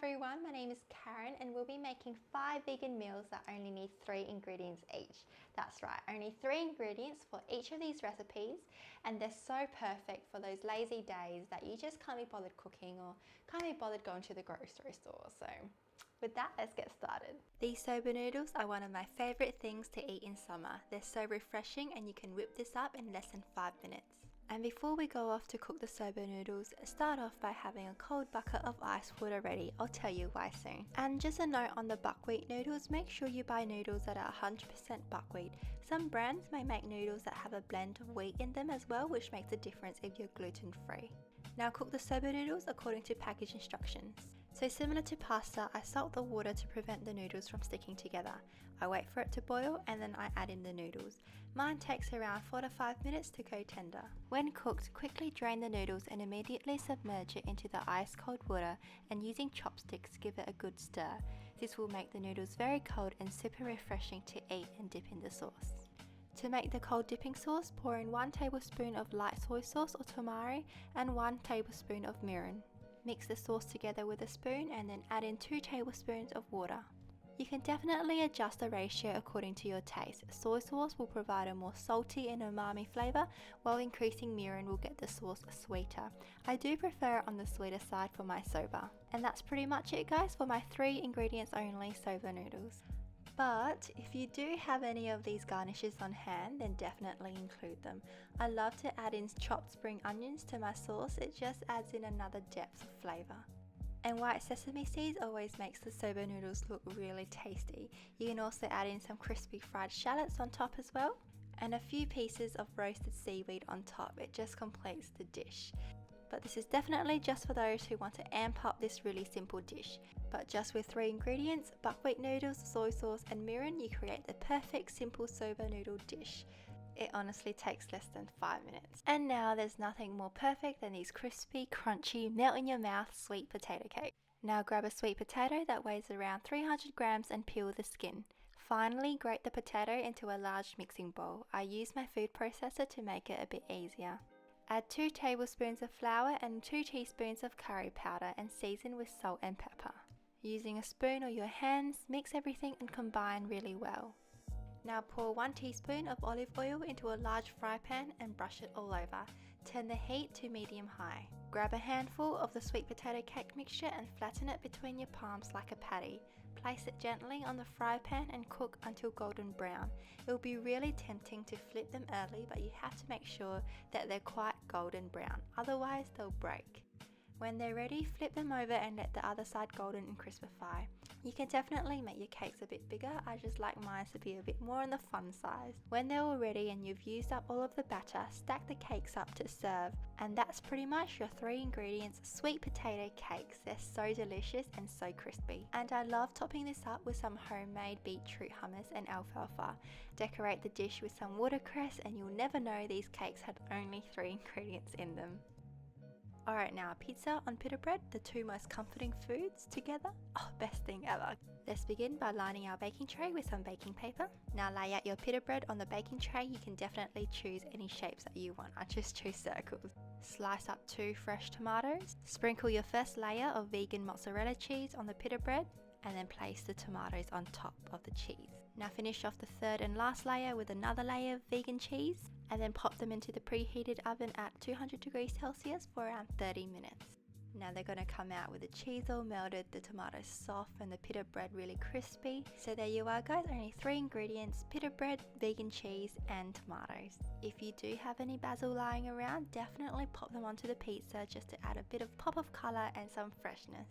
everyone, my name is Karen and we'll be making 5 vegan meals that only need 3 ingredients each. That's right, only 3 ingredients for each of these recipes, and they're so perfect for those lazy days that you just can't be bothered cooking or can't be bothered going to the grocery store. So with that, let's get started. These soba noodles are one of my favourite things to eat in summer. They're so refreshing and you can whip this up in less than 5 minutes. And before we go off to cook the soba noodles, start off by having a cold bucket of ice water ready. I'll tell you why soon. And just a note on the buckwheat noodles, make sure you buy noodles that are 100% buckwheat. Some brands may make noodles that have a blend of wheat in them as well, which makes a difference if you're gluten free. Now cook the soba noodles according to package instructions. So similar to pasta, I salt the water to prevent the noodles from sticking together. I wait for it to boil and then I add in the noodles. Mine takes around 4 to 5 minutes to go tender. When cooked, quickly drain the noodles and immediately submerge it into the ice cold water, and using chopsticks give it a good stir. This will make the noodles very cold and super refreshing to eat and dip in the sauce. To make the cold dipping sauce, pour in 1 tablespoon of light soy sauce or tamari and 1 tablespoon of mirin. Mix the sauce together with a spoon and then add in 2 tablespoons of water. You can definitely adjust the ratio according to your taste. Soy sauce will provide a more salty and umami flavour, while increasing mirin will get the sauce sweeter. I do prefer it on the sweeter side for my soba. And that's pretty much it guys for my 3 ingredients only soba noodles. But if you do have any of these garnishes on hand, then definitely include them. I love to add in chopped spring onions to my sauce, it just adds in another depth of flavour. And white sesame seeds always makes the soba noodles look really tasty. You can also add in some crispy fried shallots on top as well, and a few pieces of roasted seaweed on top. It just completes the dish. But this is definitely just for those who want to amp up this really simple dish. But just with 3 ingredients, buckwheat noodles, soy sauce and mirin, you create the perfect simple soba noodle dish. It honestly takes less than 5 minutes. And now there's nothing more perfect than these crispy, crunchy, melt in your mouth sweet potato cakes. Now grab a sweet potato that weighs around 300 grams and peel the skin. Finally, grate the potato into a large mixing bowl. I use my food processor to make it a bit easier. Add 2 tablespoons of flour and 2 teaspoons of curry powder and season with salt and pepper. Using a spoon or your hands, mix everything and combine really well. Now pour 1 teaspoon of olive oil into a large fry pan and brush it all over. Turn the heat to medium-high. Grab a handful of the sweet potato cake mixture and flatten it between your palms like a patty. Place it gently on the fry pan and cook until golden brown. It will be really tempting to flip them early, but you have to make sure that they're quite golden brown, otherwise they'll break. When they're ready, flip them over and let the other side golden and crispify. You can definitely make your cakes a bit bigger, I just like mine to be a bit more on the fun size. When they're all ready and you've used up all of the batter, stack the cakes up to serve. And that's pretty much your 3 ingredients sweet potato cakes. They're so delicious and so crispy. And I love topping this up with some homemade beetroot hummus and alfalfa. Decorate the dish with some watercress and you'll never know these cakes had only 3 ingredients in them. Alright, now pizza on pita bread, the 2 most comforting foods together. Oh, best thing ever. Let's begin by lining our baking tray with some baking paper. Now lay out your pita bread on the baking tray. You can definitely choose any shapes that you want. I just choose circles. Slice up 2 fresh tomatoes. Sprinkle your first layer of vegan mozzarella cheese on the pita bread, and then place the tomatoes on top of the cheese. Now finish off the 3rd and last layer with another layer of vegan cheese, and then pop them into the preheated oven at 200 degrees Celsius for around 30 minutes. Now they're going to come out with the cheese all melted, the tomatoes soft and the pita bread really crispy. So there you are guys, only 3 ingredients, pita bread, vegan cheese and tomatoes. If you do have any basil lying around, definitely pop them onto the pizza just to add a bit of pop of colour and some freshness.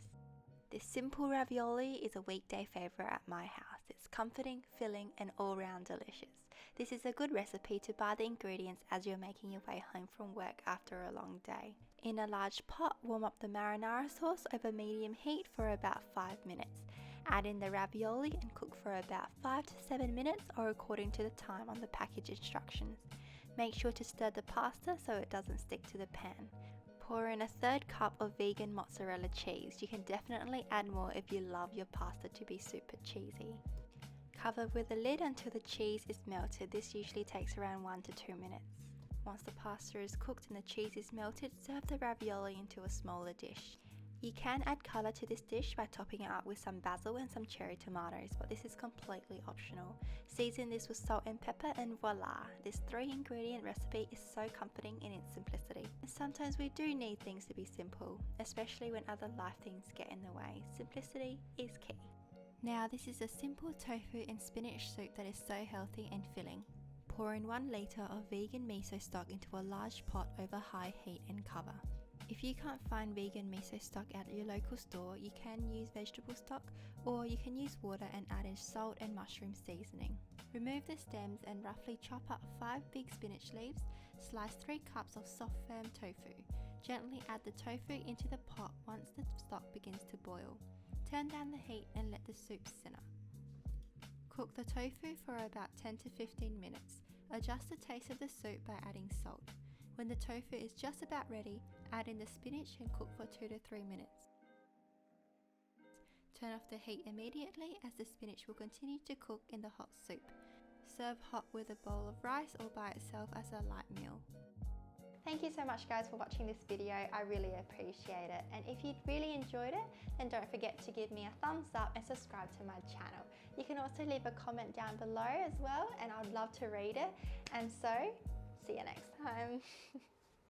This simple ravioli is a weekday favourite at my house. It's comforting, filling and all round delicious. This is a good recipe to buy the ingredients as you're making your way home from work after a long day. In a large pot, warm up the marinara sauce over medium heat for about 5 minutes. Add in the ravioli and cook for about 5 to 7 minutes, or according to the time on the package instructions. Make sure to stir the pasta so it doesn't stick to the pan. Pour in a 1/3 cup of vegan mozzarella cheese. You can definitely add more if you love your pasta to be super cheesy. Cover with a lid until the cheese is melted. This usually takes around 1 to 2 minutes. Once the pasta is cooked and the cheese is melted, serve the ravioli into a smaller dish. You can add colour to this dish by topping it up with some basil and some cherry tomatoes, but this is completely optional. Season this with salt and pepper and voila! This 3-ingredient recipe is so comforting in its simplicity. And sometimes we do need things to be simple, especially when other life things get in the way. Simplicity is key. Now this is a simple tofu and spinach soup that is so healthy and filling. Pour in 1 litre of vegan miso stock into a large pot over high heat and cover. If you can't find vegan miso stock at your local store, you can use vegetable stock, or you can use water and add in salt and mushroom seasoning. Remove the stems and roughly chop up 5 big spinach leaves. Slice 3 cups of soft firm tofu. Gently add the tofu into the pot once the stock begins to boil. Turn down the heat and let the soup simmer. Cook the tofu for about 10 to 15 minutes. Adjust the taste of the soup by adding salt. When the tofu is just about ready, add in the spinach and cook for 2 to 3 minutes. Turn off the heat immediately as the spinach will continue to cook in the hot soup. Serve hot with a bowl of rice or by itself as a light meal. Thank you so much guys for watching this video, I really appreciate it. And if you really enjoyed it, then don't forget to give me a thumbs up and subscribe to my channel. You can also leave a comment down below as well, and I'd love to read it. And so, see you next time.